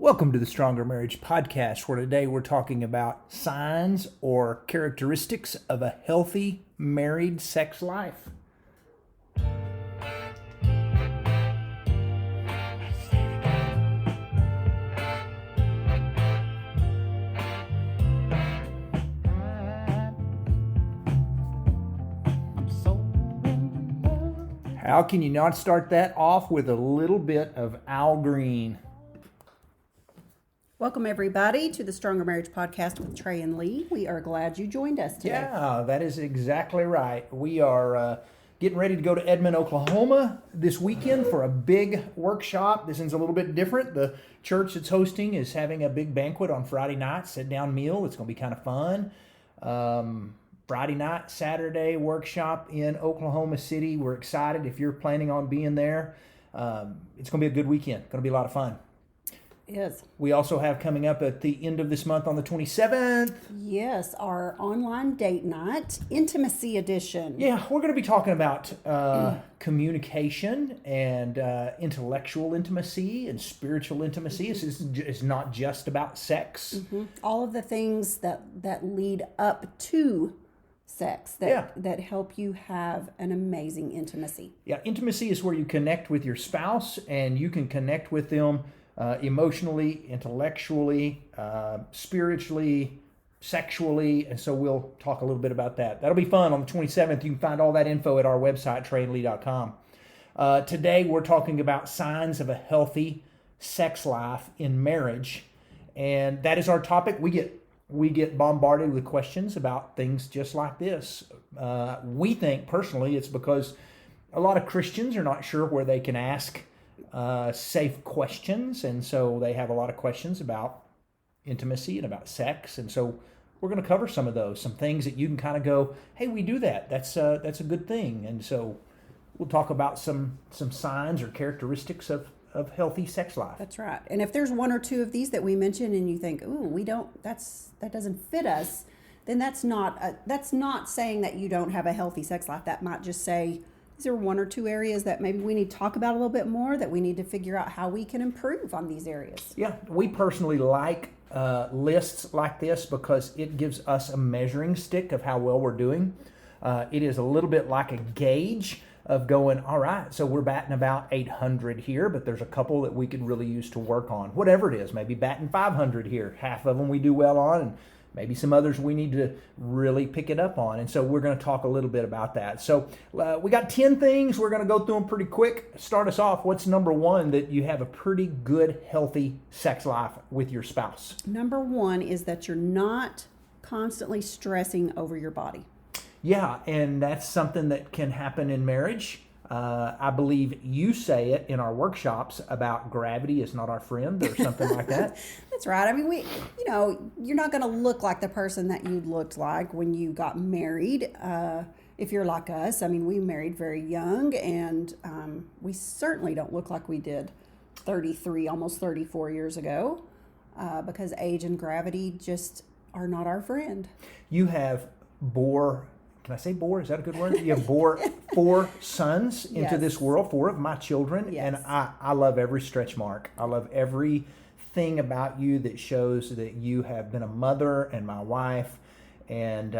Welcome to the Stronger Marriage Podcast, where today we're talking about signs or characteristics of a healthy married sex life. How can you not start that off with a little bit of Al Green? Welcome, everybody, to the Stronger Marriage Podcast with Trey and Lee. We are glad you joined us today. Yeah, that is exactly right. We are getting ready to go to Edmond, Oklahoma this weekend for a big workshop. This one's a little bit different. The church that's hosting is having a big banquet on Friday night, sit-down meal. It's going to be kind of fun. Friday night, Saturday workshop in Oklahoma City. We're excited if you're planning on being there. It's going to be a good weekend. Going to be a lot of fun. Yes. We also have coming up at the end of this month on the 27th. Yes, our online date night, intimacy edition. Yeah, we're going to be talking about communication and intellectual intimacy and spiritual intimacy. It's not just about sex. Mm-hmm. All of the things that lead up to sex that help you have an amazing intimacy. Yeah, intimacy is where you connect with your spouse and you can connect with them emotionally, intellectually, spiritually, sexually, and so we'll talk a little bit about that. That'll be fun on the 27th. You can find all that info at our website, treyandlee.com. Today we're talking about signs of a healthy sex life in marriage, and that is our topic. We get bombarded with questions about things just like this. We think personally it's because a lot of Christians are not sure where they can ask safe questions, and so they have a lot of questions about intimacy and about sex, and so we're going to cover some of those, some things that you can kind of go, hey, we do that. That's a good thing, and so we'll talk about some signs or characteristics of healthy sex life. That's right. And if there's one or two of these that we mention and you think, ooh, that doesn't fit us, then that's not saying that you don't have a healthy sex life. That might just say these are one or two areas that maybe we need to talk about a little bit more, that we need to figure out how we can improve on these areas. Yeah, we personally like lists like this because it gives us a measuring stick of how well we're doing. It is a little bit like a gauge of going, all right, so we're batting about 800 here, but there's a couple that we could really use to work on. Whatever it is, maybe batting 500 here. Half of them we do well on, and maybe some others we need to really pick it up on. And so we're going to talk a little bit about that. So we got 10 things. We're going to go through them pretty quick. Start us off. What's number one that you have a pretty good, healthy sex life with your spouse? Number one is that you're not constantly stressing over your body. Yeah, and that's something that can happen in marriage. I believe you say it in our workshops about gravity is not our friend or something like that. That's right. I mean, you're not going to look like the person that you looked like when you got married. If you're like us, I mean, we married very young, and we certainly don't look like we did 33, almost 34 years ago, because age and gravity just are not our friend. You have can I say bore? Is that a good word? You have bore 4 sons into this world, 4 of my children. Yes. And I love every stretch mark. I love everything about you that shows that you have been a mother and my wife. And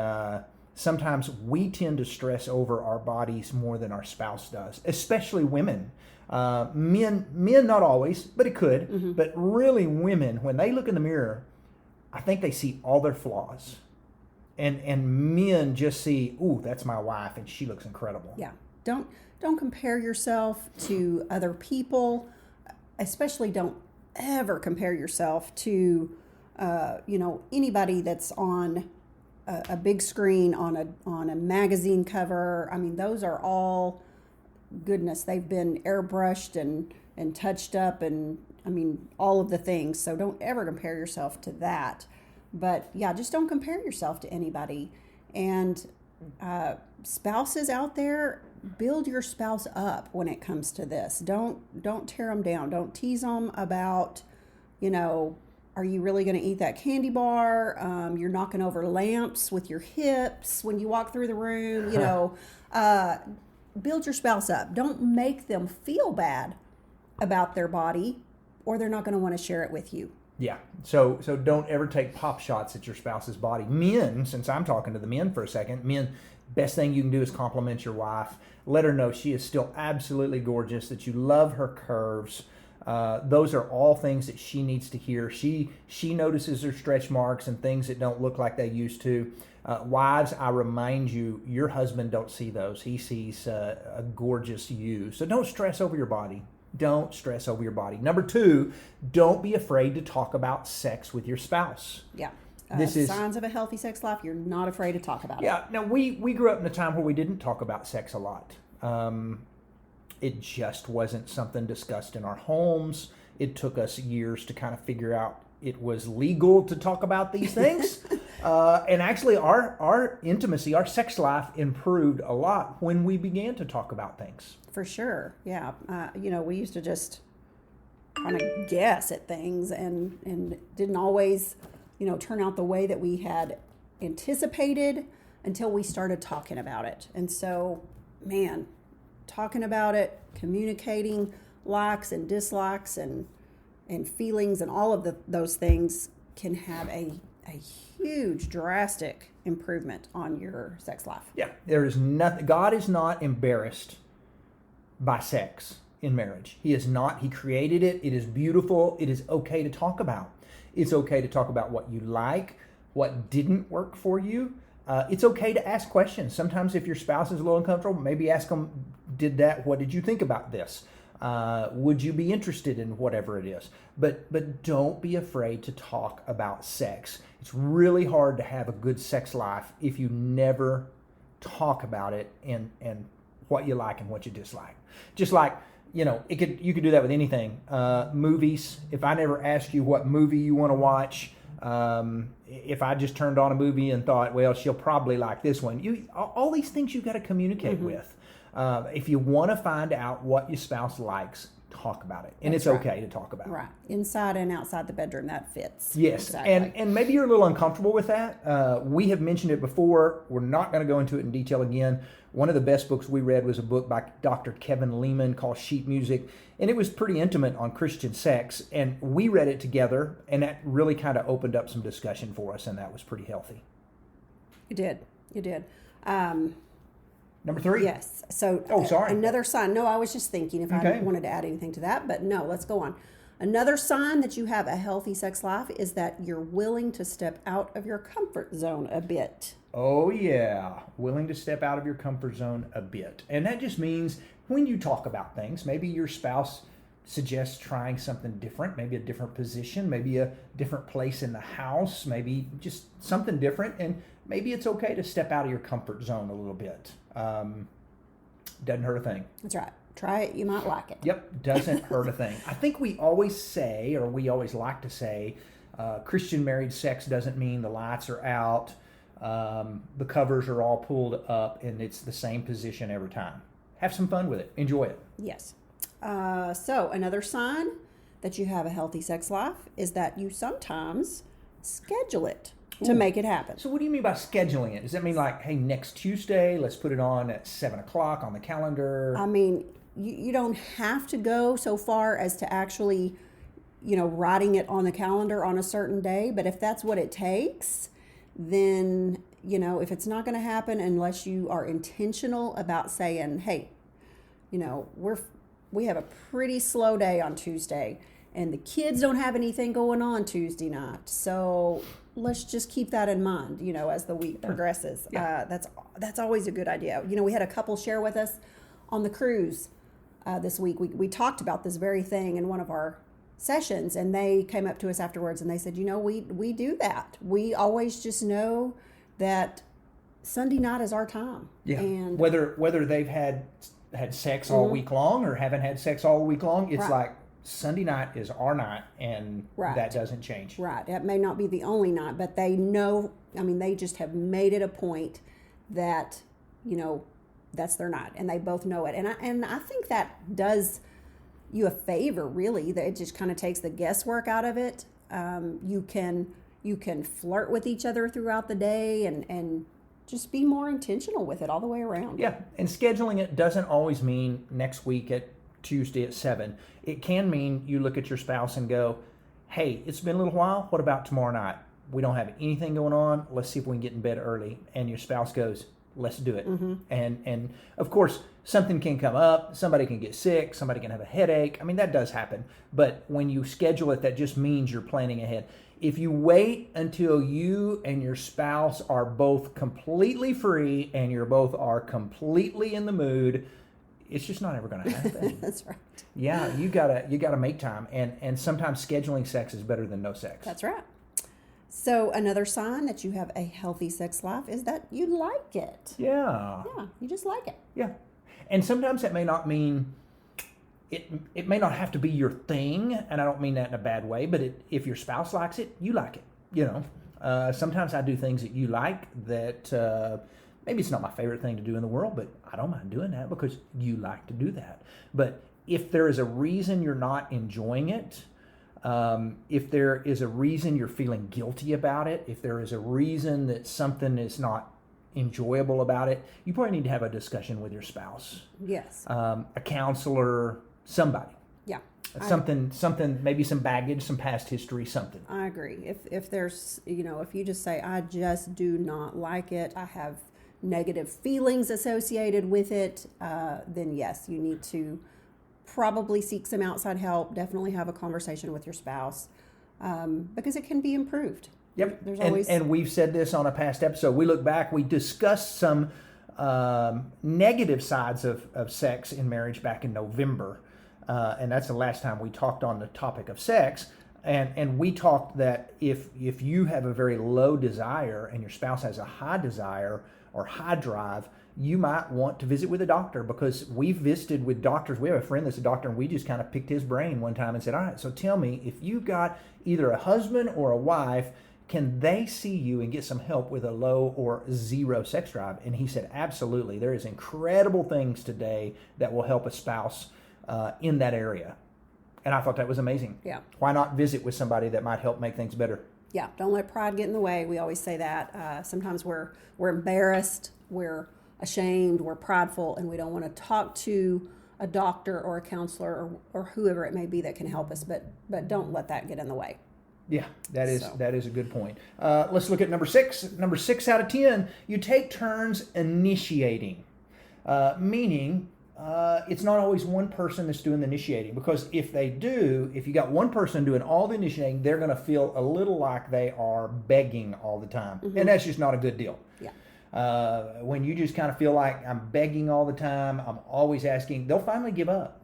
sometimes we tend to stress over our bodies more than our spouse does, especially women. Men not always, but it could. Mm-hmm. But really women, when they look in the mirror, I think they see all their flaws. And men just see, ooh, that's my wife, and she looks incredible. Yeah. Don't compare yourself to other people. Especially don't ever compare yourself to, anybody that's on a big screen, on a magazine cover. I mean, those are all, goodness, they've been airbrushed and touched up, and I mean, all of the things. So don't ever compare yourself to that. But yeah, just don't compare yourself to anybody. And spouses out there, build your spouse up when it comes to this. Don't tear them down. Don't tease them about, are you really going to eat that candy bar? You're knocking over lamps with your hips when you walk through the room. Build your spouse up. Don't make them feel bad about their body or they're not going to want to share it with you. Yeah. So don't ever take pop shots at your spouse's body. Men, since I'm talking to the men for a second, men, best thing you can do is compliment your wife. Let her know she is still absolutely gorgeous, that you love her curves. Those are all things that she needs to hear. She notices her stretch marks and things that don't look like they used to. Wives, I remind you, your husband don't see those. He sees a gorgeous you. So don't stress over your body. Don't stress over your body. Number 2, don't be afraid to talk about sex with your spouse. Yeah. This is signs of a healthy sex life. You're not afraid to talk about it. Yeah. Now, we grew up in a time where we didn't talk about sex a lot. It just wasn't something discussed in our homes. It took us years to kind of figure out it was legal to talk about these things. And actually, our intimacy, our sex life improved a lot when we began to talk about things. For sure. Yeah. We used to just kind of guess at things and didn't always, turn out the way that we had anticipated until we started talking about it. And so, man, talking about it, communicating likes and dislikes and feelings and all of those things can have a huge, drastic improvement on your sex life. Yeah, there is nothing. God is not embarrassed by sex in marriage. He is not. He created it. It is beautiful. It is okay to talk about. It's okay to talk about what you like, what didn't work for you. It's okay to ask questions. Sometimes if your spouse is a little uncomfortable, maybe ask them, what did you think about this? Would you be interested in whatever it is? But don't be afraid to talk about sex. It's really hard to have a good sex life if you never talk about it and what you like and what you dislike. Just like, you could do that with anything. Movies, if I never ask you what movie you want to watch, if I just turned on a movie and thought, well, she'll probably like this one. All these things you've got to communicate with. If you want to find out what your spouse likes, talk about it. And it's okay to talk about it. Right. Inside and outside the bedroom, that fits. Yes. Exactly. And maybe you're a little uncomfortable with that. We have mentioned it before. We're not going to go into it in detail again. One of the best books we read was a book by Dr. Kevin Lehman called Sheet Music. And it was pretty intimate on Christian sex. And we read it together. And that really kind of opened up some discussion for us. And that was pretty healthy. You did. Number 3? Yes. So sorry. Another sign. No, I was just thinking if I wanted to add anything to that, but no, let's go on. Another sign that you have a healthy sex life is that you're willing to step out of your comfort zone a bit. Oh, yeah. Willing to step out of your comfort zone a bit. And that just means when you talk about things, maybe your spouse suggests trying something different, maybe a different position, maybe a different place in the house, maybe just something different. And maybe it's okay to step out of your comfort zone a little bit. Doesn't hurt a thing. That's right. Try it. You might like it. Yep. Doesn't hurt a thing. I think we always say, or we always like to say, Christian married sex doesn't mean the lights are out, the covers are all pulled up, and it's the same position every time. Have some fun with it. Enjoy it. Yes. So another sign that you have a healthy sex life is that you sometimes schedule it to make it happen. So what do you mean by scheduling it? Does that mean like, hey, next Tuesday, let's put it on at 7 o'clock on the calendar? I mean, you don't have to go so far as to actually, writing it on the calendar on a certain day. But if that's what it takes, then, if it's not going to happen unless you are intentional about saying, hey, we have a pretty slow day on Tuesday and the kids don't have anything going on Tuesday night. So let's just keep that in mind, as the week progresses. Yeah. That's always a good idea. We had a couple share with us on the cruise this week. We talked about this very thing in one of our sessions, and they came up to us afterwards and they said, we do that. We always just know that Sunday night is our time. Yeah. And whether they've had sex all week long or haven't had sex all week long, it's like Sunday night is our night, and that doesn't change. Right. It may not be the only night, but they know, they just have made it a point that, that's their night, and they both know it. And I think that does you a favor, really. That it just kind of takes the guesswork out of it. You can flirt with each other throughout the day and just be more intentional with it all the way around. Yeah, and scheduling it doesn't always mean next week at Tuesday at 7. It can mean you look at your spouse and go, hey, it's been a little while. What about tomorrow night? We don't have anything going on. Let's see if we can get in bed early. And your spouse goes, let's do it. And of course, something can come up. Somebody can get sick. Somebody can have a headache. I mean, that does happen. But when you schedule it, that just means you're planning ahead. If you wait until you and your spouse are both completely free and you're both are completely in the mood, it's just not ever going to happen. That's right. Yeah, you gotta make time, and sometimes scheduling sex is better than no sex. That's right. So another sign that you have a healthy sex life is that you like it. Yeah. Yeah, you just like it. Yeah, and sometimes that may not mean it may not have to be your thing, and I don't mean that in a bad way, but if your spouse likes it, you like it. You know, sometimes I do things that you like that maybe it's not my favorite thing to do in the world, but I don't mind doing that because you like to do that. But if there is a reason you're not enjoying it, if there is a reason you're feeling guilty about it, if there is a reason that something is not enjoyable about it, you probably need to have a discussion with your spouse. Yes. A counselor, somebody. Yeah. Something, maybe some baggage, some past history, something. I agree. If there's, if you just say, I just do not like it, I have negative feelings associated with it, then yes, you need to probably seek some outside help. Definitely have a conversation with your spouse, because it can be improved. Yep. There's always... and we've said this on a past episode. We look back, we discussed some negative sides of sex in marriage back in November. And that's the last time we talked on the topic of sex. And we talked that if you have a very low desire and your spouse has a high desire or high drive, you might want to visit with a doctor, because we've visited with doctors. We have a friend that's a doctor, and we just kind of picked his brain one time and said, all right, so tell me, if you got either a husband or a wife, can they see you and get some help with a low or zero sex drive? And he said, absolutely. There is incredible things today that will help a spouse in that area. And I thought that was amazing. Yeah. Why not visit with somebody that might help make things better? Yeah, don't let pride get in the way. We always say that. Sometimes we're embarrassed, we're ashamed, we're prideful, and we don't want to talk to a doctor or a counselor or whoever it may be that can help us. But don't let that get in the way. Yeah, that is a good point. Let's look at number 6. Number 6 out of 10, you take turns initiating, meaning it's not always one person that's doing the initiating, because if you got one person doing all the initiating, they're going to feel a little like they are begging all the time. Mm-hmm. And that's just not a good deal. Yeah. When you just kind of feel like I'm begging all the time, I'm always asking, they'll finally give up.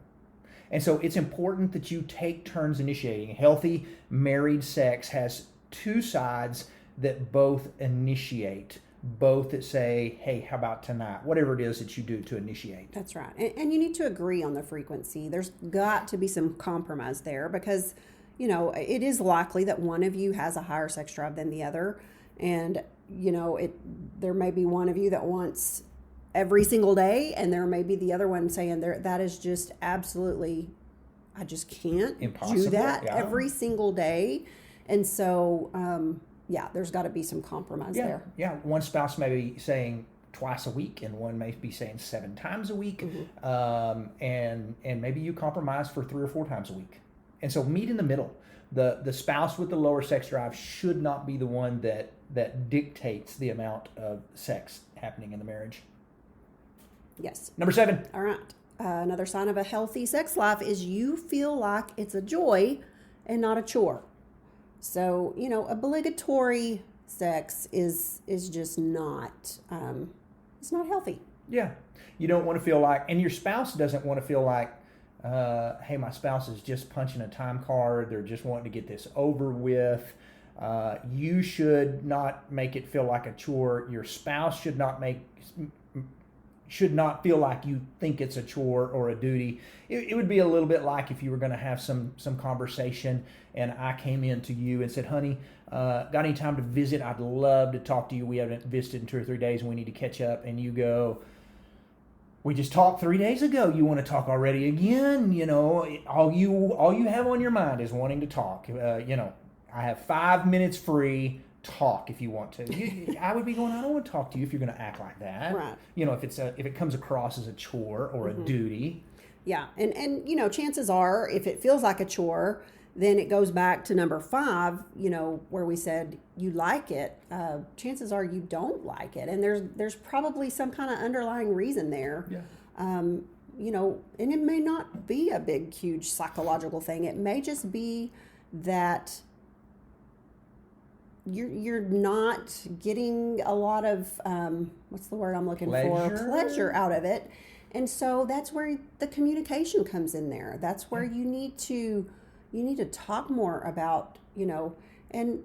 And so it's important that you take turns initiating. Healthy married sex has two sides that both initiate, both that say, hey, how about tonight? Whatever it is that you do to initiate. That's right. And you need to agree on the frequency. There's got to be some compromise there, because, it is likely that one of you has a higher sex drive than the other. And, there may be one of you that wants every single day, and there may be the other one saying that is just absolutely, I just can't Impossible. Do that every single day. And so, there's got to be some compromise there. Yeah, one spouse may be saying twice a week, and one may be saying 7 times a week, mm-hmm. And maybe you compromise for 3 or 4 times a week. And so meet in the middle. The spouse with the lower sex drive should not be the one that dictates the amount of sex happening in the marriage. Yes. Number 7. All right. Another sign of a healthy sex life is you feel like it's a joy and not a chore. So, obligatory sex is just not, it's not healthy. Yeah. You don't want to feel like, and your spouse doesn't want to feel like, hey, my spouse is just punching a time card. They're just wanting to get this over with. You should not make it feel like a chore. Your spouse should not feel like you think it's a chore or a duty. It would be a little bit like if you were going to have some conversation and I came in to you and said, honey, got any time to visit? I'd love to talk to you. We haven't visited in 2 or 3 days and we need to catch up. And you go, we just talked 3 days ago. You want to talk already again? All you have on your mind is wanting to talk. I have 5 minutes free. Talk if you want to. I would be going, I don't want to talk to you if you're going to act like that. Right. If it comes across as a chore or mm-hmm. a duty. Yeah. And, chances are if it feels like a chore, then it goes back to number 5, where we said you like it. Chances are you don't like it. And there's probably some kind of underlying reason there. Yeah. And it may not be a big, huge psychological thing. It may just be that you're not getting a lot of what's the word I'm looking for? Pleasure out of it. And so that's where the communication comes in there. That's where you need to talk more about, and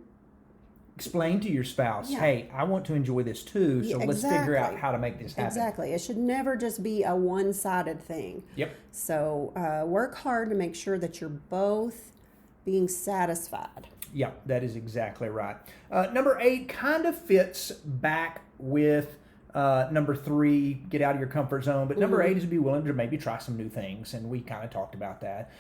explain to your spouse, hey, I want to enjoy this too, so let's figure out how to make this happen. Exactly. It should never just be a one-sided thing. Yep. So work hard to make sure that you're both being satisfied. Yeah, that is exactly right. Number 8 kind of fits back with number 3, get out of your comfort zone. But number 8 is to be willing to maybe try some new things. And we kind of talked about that.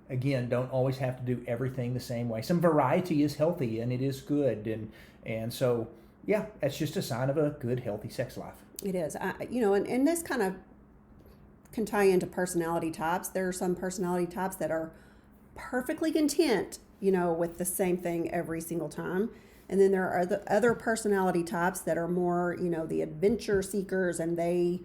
Again, don't always have to do everything the same way. Some variety is healthy and it is good. And so, yeah, that's just a sign of a good, healthy sex life. It is. And this kind of can tie into personality types. There are some personality types that are perfectly content, with the same thing every single time. And then there are the other personality types that are more, the adventure seekers, and they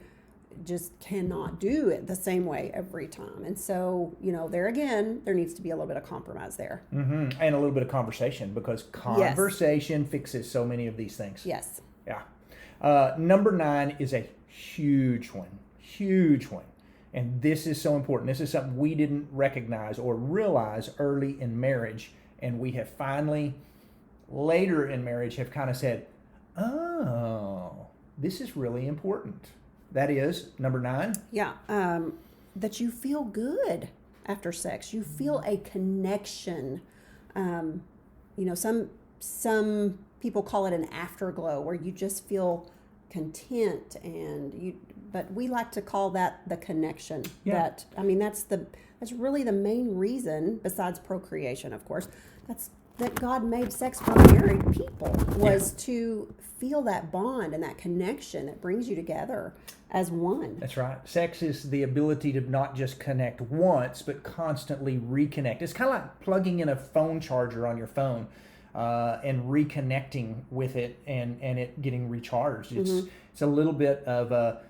just cannot do it the same way every time. And so, there again, there needs to be a little bit of compromise there. Mm-hmm. And a little bit of conversation, because conversation fixes so many of these things. Yes. Yeah. Number 9 is a huge one. And this is so important. This is something we didn't recognize or realize early in marriage. And we have finally, later in marriage, have kind of said, oh, this is really important. That is number 9. Yeah. That you feel good after sex. You feel a connection. Some people call it an afterglow, where you just feel content, but we like to call that the connection. Yeah. That's really the main reason, besides procreation, of course. That God made sex for married people, was to feel that bond and that connection that brings you together as one. That's right. Sex is the ability to not just connect once, but constantly reconnect. It's kind of like plugging in a phone charger on your phone and reconnecting with it and it getting recharged. It's a little bit of a,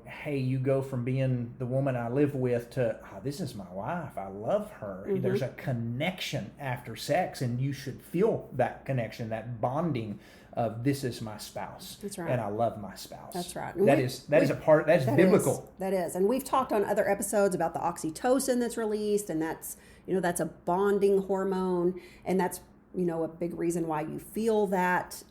hey, you go from being the woman I live with to, this is my wife, I love her. There's a connection after sex, and you should feel that connection, that bonding of, this is my spouse. That's right. And I love my spouse. That's right. That's biblical. That is. And we've talked on other episodes about the oxytocin that's released, and that's a bonding hormone, and that's, a big reason why you feel that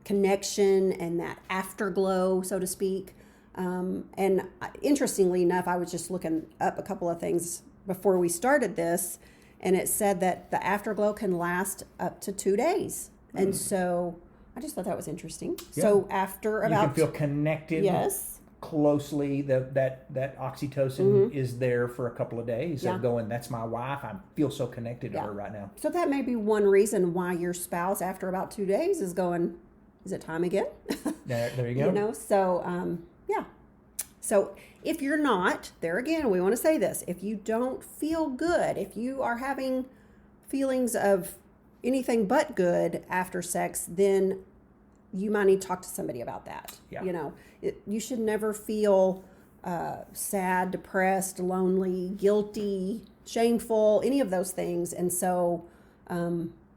connection and that afterglow, so to speak. And interestingly enough, I was just looking up a couple of things before we started this, and it said that the afterglow can last up to 2 days. And so I just thought that was interesting. Yeah. So after about... You can feel connected. Yes. Closely, that oxytocin is there for a couple of days of going, that's my wife, I feel so connected to her right now. So that may be one reason why your spouse, after about 2 days, is going, is it time again? There you go. So so if you're not, there again, we want to say this, if you don't feel good, if you are having feelings of anything but good after sex, then you might need to talk to somebody about that. Yeah. You should never feel sad, depressed, lonely, guilty, shameful, any of those things. And so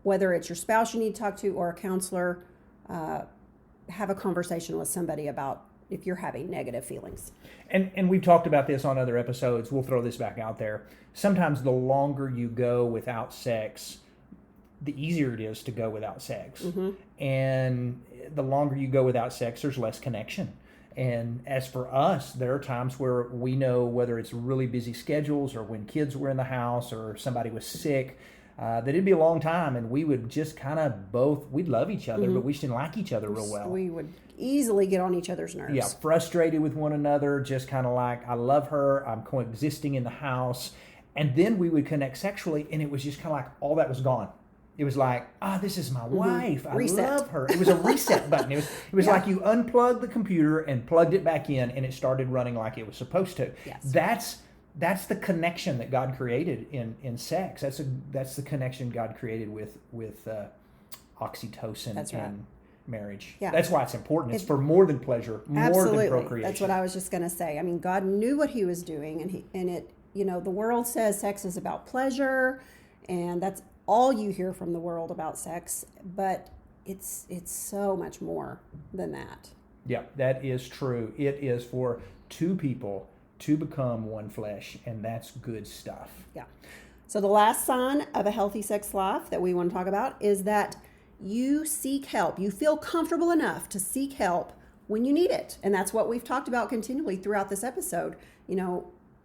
whether it's your spouse you need to talk to or a counselor, have a conversation with somebody about if you're having negative feelings. And we've talked about this on other episodes. We'll throw this back out there. Sometimes the longer you go without sex, the easier it is to go without sex. And the longer you go without sex, there's less connection. And as for us, there are times where we know, whether it's really busy schedules or when kids were in the house or somebody was sick, that it'd be a long time, and we would just kind of we'd love each other, but we just didn't like each other real well. We would easily get on each other's nerves. Yeah, frustrated with one another, just kind of like, I love her, I'm coexisting in the house. And then we would connect sexually, and it was just kind of like all that was gone. It was like, this is my wife. I Reset. love her. It was a reset button. It was Yeah. like you unplugged the computer and plugged it back in, and it started running like it was supposed to. Yes. That's the connection that God created in sex. That's the connection God created with oxytocin That's right. in marriage. Yeah. That's why it's important. It's for more than pleasure, more Absolutely. than procreation. That's what I was just going to say. I mean, God knew what he was doing, and it, the world says sex is about pleasure, and that's all you hear from the world about sex, but it's so much more than that. Yeah, that is true. It is for two people to become one flesh, and that's good stuff. Yeah. So the last sign of a healthy sex life that we want to talk about is that you seek help. You feel comfortable enough to seek help when you need it. And that's what we've talked about continually throughout this episode.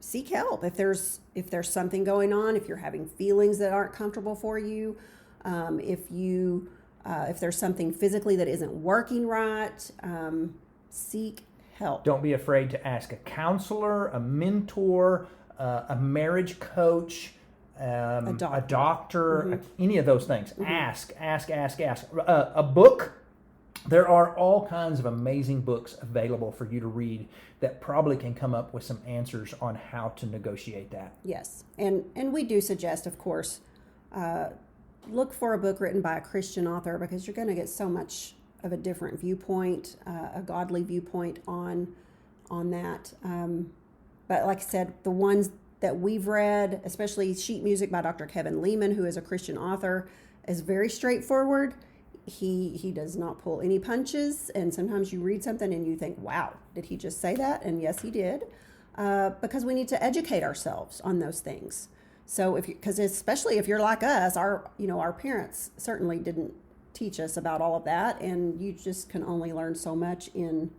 Seek help if there's something going on, if you're having feelings that aren't comfortable for you, if there's something physically that isn't working right, seek help. Don't be afraid to ask a counselor, a mentor, a marriage coach, a doctor, any of those things. Ask. A book. There are all kinds of amazing books available for you to read that probably can come up with some answers on how to negotiate that. Yes. And we do suggest, of course, look for a book written by a Christian author, because you're going to get so much of a different viewpoint, a godly viewpoint on that. But like I said, the ones that we've read, especially Sheet Music by Dr. Kevin Lehman, who is a Christian author, is very straightforward. He does not pull any punches, and sometimes you read something and you think, wow, did he just say that? And yes, he did, because we need to educate ourselves on those things. So because especially if you're like us, our parents certainly didn't teach us about all of that, and you just can only learn so much in,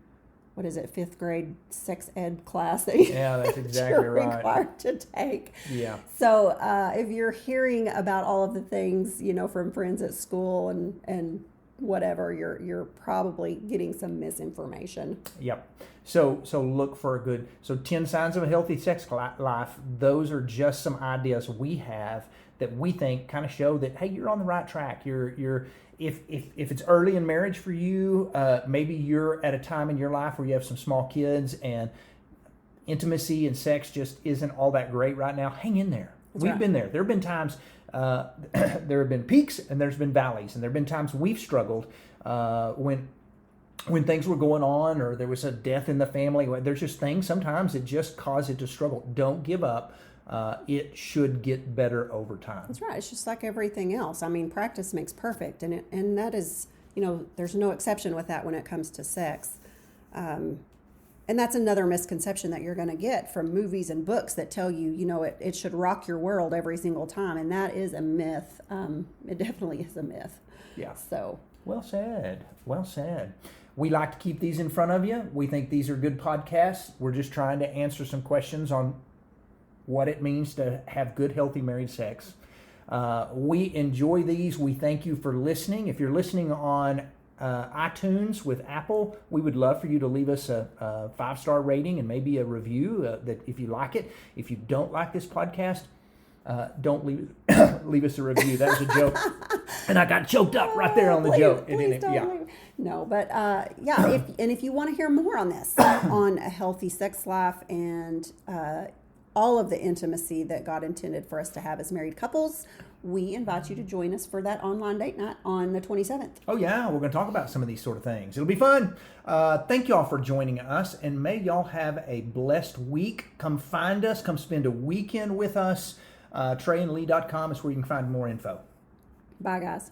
what is it, 5th grade sex ed class that that's exactly you're right. required to take. Yeah. So if you're hearing about all of the things, from friends at school and whatever, you're probably getting some misinformation. Yep. So look for 10 signs of a healthy sex life. Those are just some ideas we have that we think kind of show that, hey, you're on the right track. If it's early in marriage for you, maybe you're at a time in your life where you have some small kids and intimacy and sex just isn't all that great right now. Hang in there. We've been there. There have been times, there have been peaks and there's been valleys, and there have been times we've struggled when things were going on, or there was a death in the family. There's just things sometimes that just cause it to struggle. Don't give up. It should get better over time. That's right. It's just like everything else. I mean, practice makes perfect, and that is, there's no exception with that when it comes to sex. And that's another misconception that you're going to get from movies and books that tell you, it should rock your world every single time, and that is a myth. It definitely is a myth. Yeah. So. Well said. Well said. We like to keep these in front of you. We think these are good podcasts. We're just trying to answer some questions on what it means to have good, healthy married sex. We enjoy these. We thank you for listening. If you're listening on iTunes with Apple, we would love for you to leave us a 5-star rating and maybe a review that if you like it. If you don't like this podcast, don't leave us a review. That was a joke. And I got choked up right there on the joke. Please don't leave. No, but if you want to hear more on this, on a healthy sex life and all of the intimacy that God intended for us to have as married couples, we invite you to join us for that online date night on the 27th. Oh yeah, we're going to talk about some of these sort of things. It'll be fun. Thank y'all for joining us, and may y'all have a blessed week. Come find us. Come spend a weekend with us. TreyandLee.com is where you can find more info. Bye, guys.